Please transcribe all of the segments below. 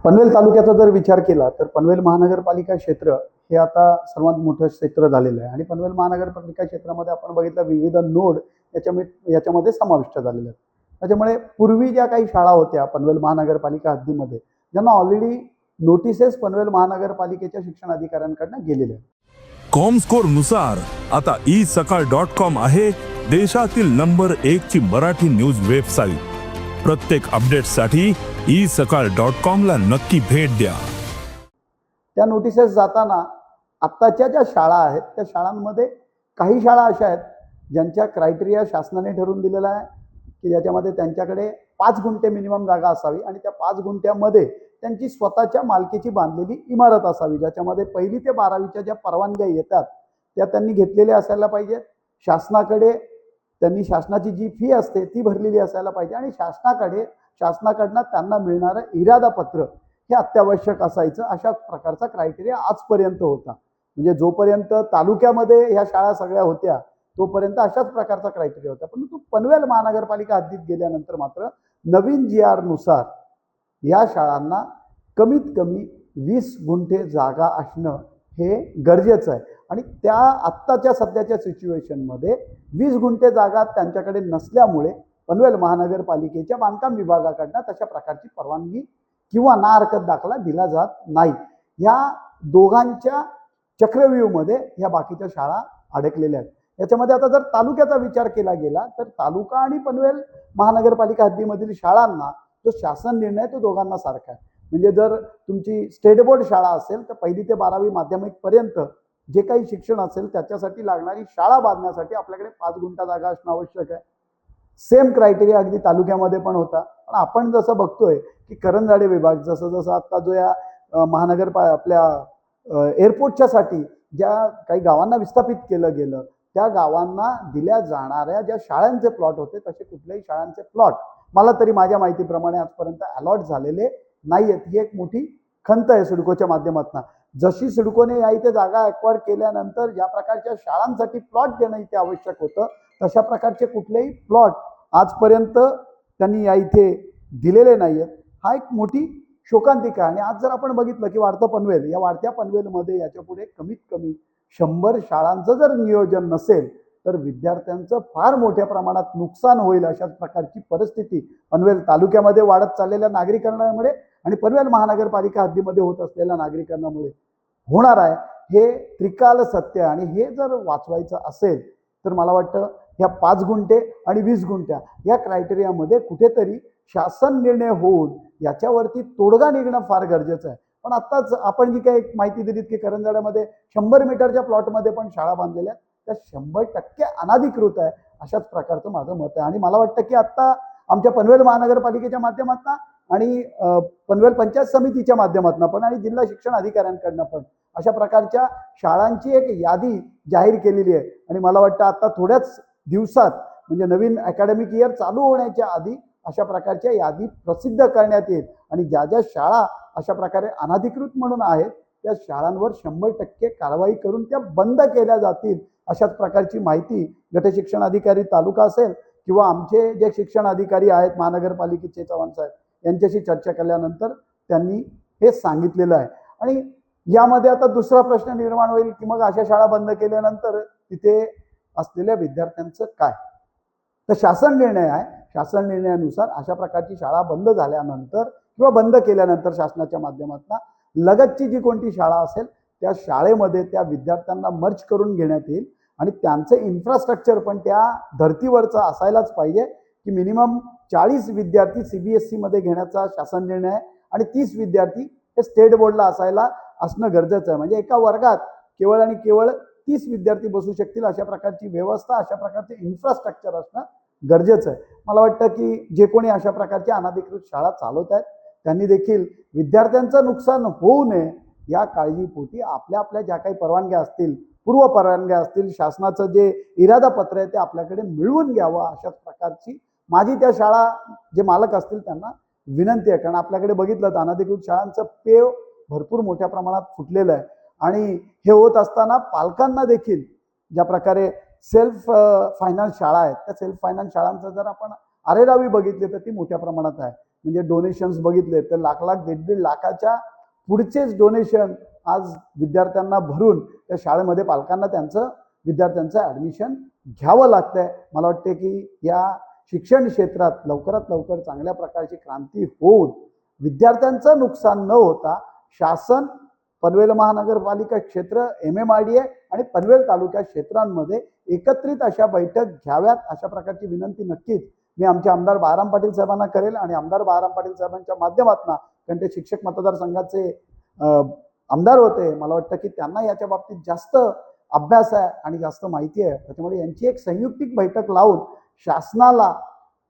पनवेल तालुक्याचा जर विचार केला तर पनवेल महानगरपालिका क्षेत्र हे आता सर्वात मोठं क्षेत्र झालेलं आहे आणि पनवेल महानगरपालिका क्षेत्रामध्ये आपण बघितलं विविध नोड याच्यामध्ये समाविष्ट झालेले आहेत. त्याच्यामुळे पूर्वी ज्या काही शाळा होत्या पनवेल महानगरपालिका हद्दीमध्ये ज्यांना ऑलरेडी नोटिसेस पनवेल महानगरपालिकेच्या शिक्षण अधिकाऱ्यांकडून गेलेल्या आहेत. कॉमस्कोर नुसार आता isakal.com आहे देशातील नंबर 1 ची मराठी न्यूज वेबसाईट. प्रत्येक अपडेटसाठी isakal.com ला नक्की भेट द्या. त्या नोटिसेस जाताना आत्ताच्या ज्या शाळा आहेत त्या शाळांमध्ये काही शाळा अशा आहेत ज्यांच्या क्रायटेरिया शासनाने ठरवून दिलेला आहे की ज्याच्यामध्ये त्यांच्याकडे 5 गुंठे मिनिमम जागा असावी आणि त्या 5 गुंठ्यामध्ये त्यांची स्वतःच्या मालकीची बांधलेली इमारत असावी, ज्याच्यामध्ये 1ली ते 12वीच्या ज्या परवानग्या येतात त्या त्यांनी घेतलेल्या असायला पाहिजेत. शासनाकडे त्यांनी शासनाची जी फी असते ती भरलेली असायला पाहिजे आणि शासनाकडनं त्यांना मिळणारं इरादापत्र हे अत्यावश्यक असायचं. अशा प्रकारचा क्रायटेरिया आजपर्यंत होता. म्हणजे जोपर्यंत तालुक्यामध्ये ह्या शाळा सगळ्या होत्या तोपर्यंत अशाच प्रकारचा क्रायटेरिया होता. परंतु पनवेल महानगरपालिका हद्दीत गेल्यानंतर मात्र नवीन GR नुसार या शाळांना कमीत कमी 20 गुंठे जागा असणं हे गरजेचं आहे आणि त्या आत्ताच्या सध्याच्या सिच्युएशनमध्ये 20 गुंठे जागा त्यांच्याकडे नसल्यामुळे पनवेल महानगरपालिकेच्या बांधकाम विभागाकडनं तशा प्रकारची परवानगी किंवा ना हरकत दाखला दिला जात नाही. ह्या दोघांच्या चक्रव्यूहमध्ये ह्या बाकीच्या शाळा अडकलेल्या आहेत. याच्यामध्ये आता जर तालुक्याचा विचार केला गेला तर तालुका आणि पनवेल महानगरपालिका हद्दीमधील शाळांना जो शासन निर्णय तो दोघांना सारखा आहे. म्हणजे जर तुमची स्टेट बोर्ड शाळा असेल तर 1ली ते 12वी माध्यमिक पर्यंत जे काही शिक्षण असेल त्याच्यासाठी लागणारी शाळा बांधण्यासाठी आपल्याकडे 5 गुंठा जागा असणं आवश्यक आहे. सेम क्रायटेरिया अगदी तालुक्यामध्ये पण होता. पण आपण जसं बघतोय की करंजाडे विभाग जसं आता जो या आपल्या एअरपोर्टच्या साठी ज्या काही गावांना विस्थापित केलं गेलं त्या गावांना दिल्या जाणाऱ्या ज्या शाळांचे प्लॉट होते तसे कुठल्याही शाळांचे प्लॉट मला तरी माझ्या माहितीप्रमाणे आजपर्यंत अलॉट झालेले नाही आहेत. ही एक मोठी खंत आहे सिडकोच्या माध्यमातून. जशी सिडकोने या इथे जागा ॲक्वायर केल्यानंतर ज्या प्रकारच्या शाळांसाठी प्लॉट देणं इथे आवश्यक होतं तशा प्रकारचे कुठलेही प्लॉट आजपर्यंत त्यांनी या इथे दिलेले नाही आहेत. हा एक मोठी शोकांतिका आहे. आणि आज जर आपण बघितलं की वाढतं पनवेल, या वाढत्या पनवेलमध्ये याच्यापुढे कमीत कमी 100 शाळांचं जर नियोजन नसेल तर विद्यार्थ्यांचं फार मोठ्या प्रमाणात नुकसान होईल. अशाच प्रकारची परिस्थिती पनवेल तालुक्यामध्ये वाढत चाललेल्या नागरीकरणामुळे आणि पनवेल महानगरपालिका हद्दीमध्ये होत असलेल्या नागरीकरणामुळे होणार आहे. हे त्रिकाल सत्य. आणि हे जर वाचवायचं असेल तर मला वाटतं ह्या 5 गुंठे आणि 20 गुंठ्या या क्रायटेरियामध्ये कुठेतरी शासन निर्णय होऊन याच्यावरती तोडगा निघणं फार गरजेचं आहे. पण आत्ताच आपण जी काही माहिती दिलीत की करंजाड्यामध्ये 100 मीटरच्या प्लॉटमध्ये पण शाळा बांधलेल्या त्या 100% अनाधिकृत आहे. अशाच प्रकारचं माझं मत आहे. आणि मला वाटतं की आत्ता आमच्या पनवेल महानगरपालिकेच्या माध्यमातून आणि पनवेल पंचायत समितीच्या माध्यमातून पण आणि जिल्हा शिक्षण अधिकाऱ्यांकडनं पण अशा प्रकारच्या शाळांची एक यादी जाहीर केलेली आहे. आणि मला वाटतं आता थोड्याच दिवसात म्हणजे नवीन अकॅडमिक इयर चालू होण्याच्या आधी अशा प्रकारच्या यादी प्रसिद्ध करण्यात येईल आणि ज्या ज्या शाळा अशा प्रकारे अनाधिकृत म्हणून आहेत त्या शाळांवर 100% कारवाई करून त्या बंद केल्या जातील. अशाच प्रकारची माहिती गटशिक्षण अधिकारी तालुका असेल किंवा आमचे जे शिक्षण अधिकारी आहेत महानगरपालिकेचे चव्हाण साहेब यांच्याशी चर्चा केल्यानंतर त्यांनी हे सांगितलेलं आहे. आणि यामध्ये आता दुसरा प्रश्न निर्माण होईल की मग अशा शाळा बंद केल्यानंतर तिथे असलेल्या विद्यार्थ्यांचं काय. तर शासन निर्णय आहे. शासन निर्णयानुसार अशा प्रकारची शाळा बंद झाल्यानंतर किंवा बंद केल्यानंतर शासनाच्या माध्यमातून लगतची जी कोणती शाळा असेल त्या शाळेमध्ये त्या विद्यार्थ्यांना मर्ज करून घेण्यात येईल आणि त्यांचं इन्फ्रास्ट्रक्चर पण त्या धर्तीवरचं असायलाच पाहिजे की मिनिमम 40 विद्यार्थी CBSE मध्ये घेण्याचा शासन निर्णय आहे आणि 30 विद्यार्थी हे स्टेट बोर्डला असणं गरजेचं आहे. म्हणजे एका वर्गात केवळ आणि केवळ 30 विद्यार्थी बसू शकतील अशा प्रकारची व्यवस्था अशा प्रकारचे इन्फ्रास्ट्रक्चर असणं गरजेचं आहे. मला वाटतं की जे कोणी अशा प्रकारच्या अनाधिकृत शाळा चालवत आहेत त्यांनी देखील विद्यार्थ्यांचं नुकसान होऊ नये या काळजीपोटी आपल्या ज्या काही परवानग्या असतील पूर्व परवानग्या असतील शासनाचं जे इरादापत्र आहे ते आपल्याकडे मिळवून घ्यावं अशाच प्रकारची माझी त्या शाळा जे मालक असतील त्यांना विनंती आहे. कारण आपल्याकडे बघितलं तर अनाधिकृत शाळांचं पेव भरपूर मोठ्या प्रमाणात फुटलेलं आहे आणि हे होत असताना पालकांना देखील ज्या प्रकारे सेल्फ फायनान्स शाळा आहेत त्या सेल्फ फायनान्स शाळांचं जर आपण आरेरावी बघितली तर ती मोठ्या प्रमाणात आहे. म्हणजे डोनेशन्स बघितले तर लाख लाख दीड लाखाच्या पुढचेच डोनेशन आज विद्यार्थ्यांना भरून त्या शाळेमध्ये पालकांना विद्यार्थ्यांचं ॲडमिशन घ्यावं लागतंय. मला वाटते की या शिक्षण क्षेत्रात लवकरात लवकर चांगल्या प्रकारची क्रांती होऊन विद्यार्थ्यांचं नुकसान न होता शासन, पनवेल महानगरपालिका क्षेत्र, MMRDA आणि पनवेल तालुका क्षेत्रांमध्ये एकत्रित अशा बैठक घ्याव्यात, अशा प्रकारची विनंती नक्कीच मी आमचे आमदार बाळाराम पाटील साहेबांना करेल. आणि आमदार बाळाराम पाटील साहेबांच्या माध्यमातून, कारण ते शिक्षक मतदारसंघाचे आमदार होते, मला वाटतं की त्यांना याच्या बाबतीत जास्त अभ्यास आहे आणि जास्त माहिती आहे. त्याच्यामुळे यांची एक संयुक्तिक बैठक लावून शासनाला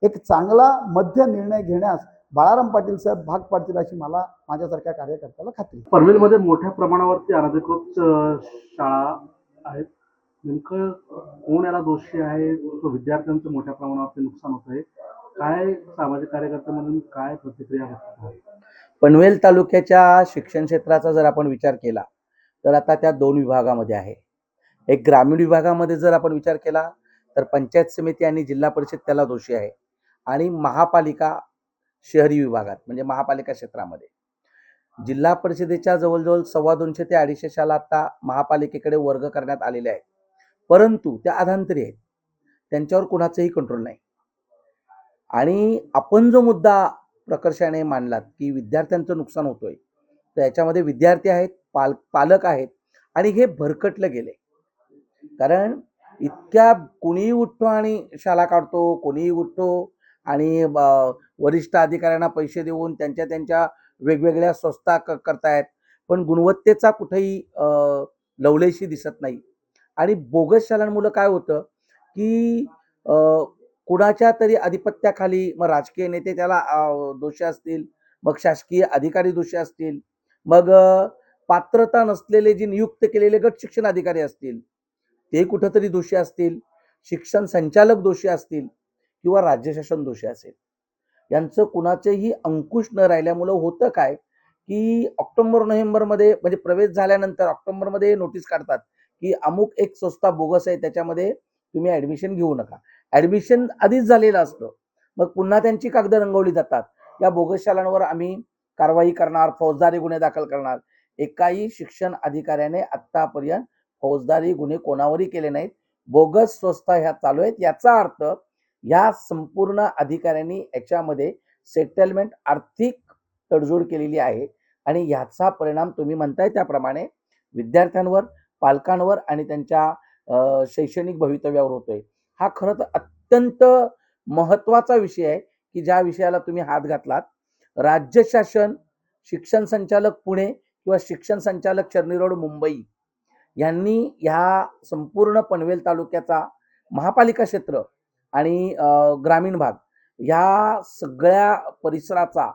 एक चांगला मध्य निर्णय घेण्यास बाळाराम पाटील साहेब भाग पाडतील अशी मला माझ्यासारख्या कार्यकर्त्याला खात्री. पनवेलमध्ये मोठ्या प्रमाणावरती अनधिकृत शाळा आहेत. नेमकं कोण याला दोषी आहे? विद्यार्थ्यांचं मोठ्या प्रमाणावरती नुकसान होत आहे. काय सामाजिक कार्यकर्ते म्हणून काय प्रतिक्रिया आहे? पनवेल तालुक्याच्या शिक्षण क्षेत्राचा जर आपण विचार केला तर आता त्या 2 विभागामध्ये आहे. एक ग्रामीण विभागामध्ये जर आपण विचार केला तर पंचायत समिती आणि जिल्हा परिषद त्याला दोषी आहे, आणि महापालिका शहरी विभागात म्हणजे महापालिका क्षेत्रामध्ये जिल्हा परिषदेच्या जवळजवळ 250 ते 250 शाळा आता महापालिकेकडे वर्ग करण्यात आलेल्या आहेत, परंतु त्या अधांतरी आहेत, त्यांच्यावर कुणाचंही कंट्रोल नाही. आणि आपण जो मुद्दा प्रकर्षाने मांडलात की विद्यार्थ्यांचं नुकसान होतोय, तर याच्यामध्ये विद्यार्थी आहेत, पालक आहेत, आणि हे भरकटलं गेले. कारण इतक्या कोणीही उठतो आणि शाळा काढतो, कोणीही उठतो आणि वरिष्ठ अधिकाऱ्यांना पैसे देऊन त्यांच्या वेगवेगळ्या संस्था करतायत, पण गुणवत्तेचा कुठेही लवलेशी दिसत नाही. आणि बोगस शाळांमुळे काय होतं की कुणाच्या तरी आधिपत्याखाली मग राजकीय नेते त्याला दोषी असतील, मग शासकीय अधिकारी दोषी असतील, मग पात्रता नसलेले जे नियुक्त केलेले गट शिक्षण अधिकारी असतील ते कुठंतरी दोषी असतील, शिक्षण संचालक दोषी असतील, किंवा राज्य शासन दोषी असेल. यांचं कुणाचेही अंकुश न राहिल्यामुळं होतं काय की ऑक्टोबर-नोव्हेंबरमध्ये म्हणजे प्रवेश झाल्यानंतर ऑक्टोबरमध्ये नोटीस काढतात की अमुक एक संस्था बोगस आहे, त्याच्यामध्ये तुम्ही ॲडमिशन घेऊ नका. ॲडमिशन आधीच झालेलं असतं, मग पुन्हा त्यांची कागदं रंगवली जातात. या बोगस शाळांवर आम्ही कारवाई करणार, फौजदारी गुन्हे दाखल करणार. एकाही शिक्षण अधिकाऱ्याने आत्तापर्यंत फौजदारी गुन्हे कोणावरही केले नाहीत. बोगस संस्था ह्या चालू आहेत. याचा अर्थ या संपूर्ण अधिकाऱ्यांनी याच्यामध्ये सेटलमेंट, आर्थिक तडजोड केलेली आहे, आणि ह्याचा परिणाम तुम्ही म्हणताय त्याप्रमाणे विद्यार्थ्यांवर, पालकांवर आणि त्यांच्या शैक्षणिक भवितव्यावर होतोय. हा खरं तर अत्यंत महत्त्वाचा विषय आहे की ज्या विषयाला तुम्ही हात घातलात. राज्य शासन, शिक्षण संचालक पुणे किंवा शिक्षण संचालक चर्नी रोड मुंबई यांनी ह्या संपूर्ण पनवेल तालुक्याचा महापालिका क्षेत्र आणि ग्रामीण भाग ह्या सगळ्या परिसराचा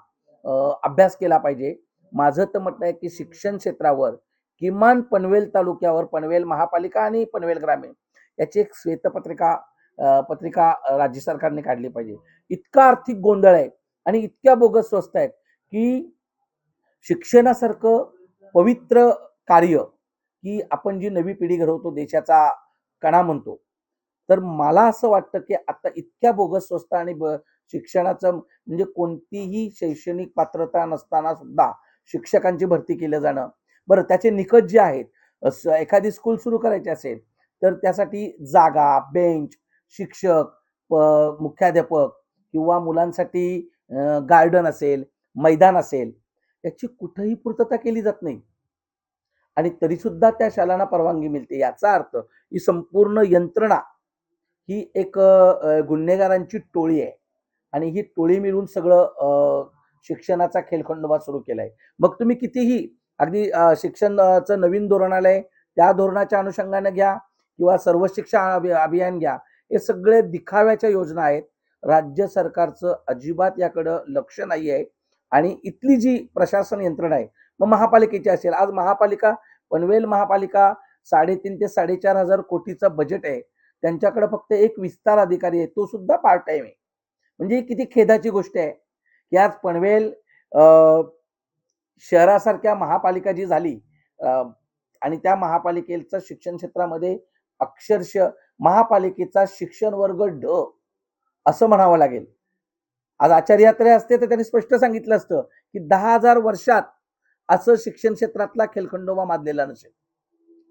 अभ्यास केला पाहिजे. माझं तर म्हणणं आहे की शिक्षण क्षेत्रावर किमान पनवेल तालुक्यावर पनवेल महापालिका आणि पनवेल ग्रामीण याची एक श्वेतपत्रिका राज्य सरकारने काढली पाहिजे. इतका आर्थिक गोंधळ आहे आणि इतक्या बोगस संस्था आहेत की शिक्षणासारखं पवित्र कार्य की आपण जी नवी पिढी घडवतो, देशाचा कणा म्हणतो, तर मला असं वाटतं की आता इतक्या बोगस संस्था आणि शिक्षणाचं म्हणजे कोणतीही शैक्षणिक पात्रता नसताना सुद्धा शिक्षकांची भरती केलं जाणं. बरं, त्याचे निकष जे आहेत, एखादी स्कूल सुरू करायची असेल तर त्यासाठी जागा, बेंच, शिक्षक, मुख्याध्यापक किंवा मुलांसाठी गार्डन असेल, मैदान असेल, याची कुठेही पूर्तता केली जात नाही, आणि तरीसुद्धा त्या शाळांना परवानगी मिळते. याचा अर्थ ही संपूर्ण यंत्रणा ही एक गुन्हेगारांची टोळी आहे, आणि ही टोळी मिळून सगळं शिक्षणाचा खेळखंडोबा सुरू केलाय. मग तुम्ही कितीही अगदी शिक्षणाचं नवीन धोरण आलंय, त्या धोरणाच्या अनुषंगाने घ्या किंवा सर्व शिक्षा अभियान घ्या, हे सगळे दिखाव्याच्या योजना आहेत. राज्य सरकारचं अजिबात याकडं लक्ष नाही आहे. आणि इथली जी प्रशासन यंत्रणा आहे, मग महापालिकेची असेल, आज महापालिका, पनवेल महापालिका 3.5 ते 4.5 हजार कोटीचं बजेट आहे, त्यांच्याकडे फक्त एक विस्तार अधिकारी आहे, तो सुद्धा पार्ट टाइम आहे. म्हणजे किती खेदाची गोष्ट आहे की आज पनवेल शहरासारख्या महापालिका जी झाली, आणि त्या महापालिकेचं शिक्षण क्षेत्रामध्ये अक्षरशः महापालिकेचा शिक्षण वर्ग ड असं म्हणावं लागेल. आज आचार्य यात्रे असते तर त्यांनी स्पष्ट सांगितलं असतं की 10,000 वर्षात असं शिक्षण क्षेत्रातला खेळखंडोबा माजलेला नसेल.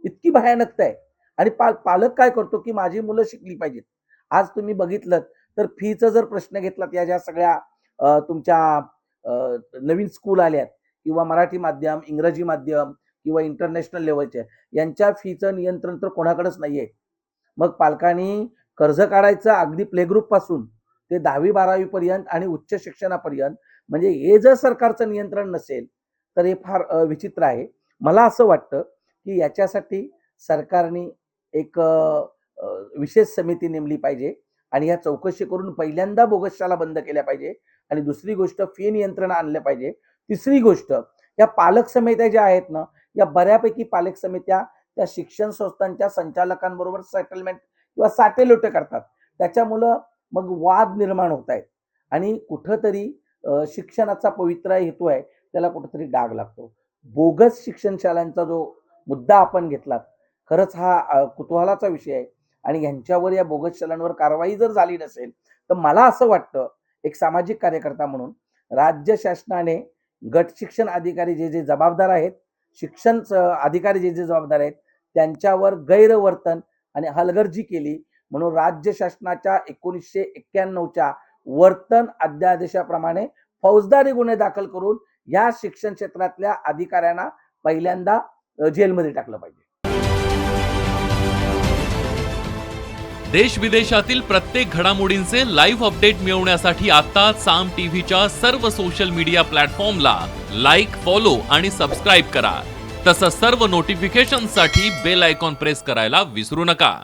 इतकी भयानकता आहे. आणि पालक काय करतो की माझी मुलं शिकली पाहिजेत. आज तुम्ही बघितलं तर फीचा जर प्रश्न घेतलात, या ज्या सगळ्या तुमच्या नवीन स्कूल आल्यात किंवा मराठी माध्यम, इंग्रजी माध्यम किंवा इंटरनॅशनल लेवलच्या, यांच्या फीचं नियंत्रण तर कोणाकडेच नाहीये. मग पालकांनी कर्ज काढायचं अगदी प्ले ग्रुप पासून ते 10वी-12वी पर्यंत आणि उच्च शिक्षणापर्यंत. म्हणजे हे जर सरकारचं नियंत्रण नसेल तर हे फार विचित्र आहे. मला असं वाटतं की याच्यासाठी सरकारने एक विशेष समिती नेमली पाहिजे आणि या चौकशी करून पहिल्यांदा बोगस शाळा बंद केल्या पाहिजे. आणि दुसरी गोष्ट, फी नियंत्रण आणलं पाहिजे. तिसरी गोष्ट, या पालक समित्या ज्या आहेत ना, या बऱ्यापैकी पालक समित्या त्या शिक्षण संस्थांच्या संचालकांबरोबर सेटलमेंट किंवा साटेलोटे करतात. त्याच्यामुळं मग वाद निर्माण होत आहेत आणि कुठंतरी शिक्षणाचा पवित्र हेतू आहे त्याला कुठंतरी डाग लागतो. बोगस शिक्षणशाळांचा जो मुद्दा आपण घेतलात, खरंच हा कुतूहलाचा विषय आहे. आणि यांच्यावर, या बोगस शाळांवर कारवाई जर झाली नसेल तर मला असं वाटतं, एक सामाजिक कार्यकर्ता म्हणून, राज्य शासनाने गट शिक्षण अधिकारी जे जबाबदार आहेत, शिक्षण अधिकारी जे जबाबदार आहेत, त्यांच्यावर गैरवर्तन आणि हलगर्जी केली म्हणून राज्य शासनाच्या 1991च्या वर्तन अध्यादेशाप्रमाणे फौजदारी गुन्हे दाखल करून या शिक्षण क्षेत्रातल्या अधिकाऱ्यांना पहिल्यांदा जेलमध्ये टाकलं पाहिजे. देश विदेशातील प्रत्येक घडामोडींचे लाईव्ह अपडेट मिळवण्यासाठी आता साम टीव्हीच्या सर्व सोशल मीडिया प्लॅटफॉर्मला लाईक, फॉलो आणि सबस्क्राईब करा. तसंच सर्व नोटिफिकेशनसाठी बेल आयकॉन प्रेस करायला विसरू नका.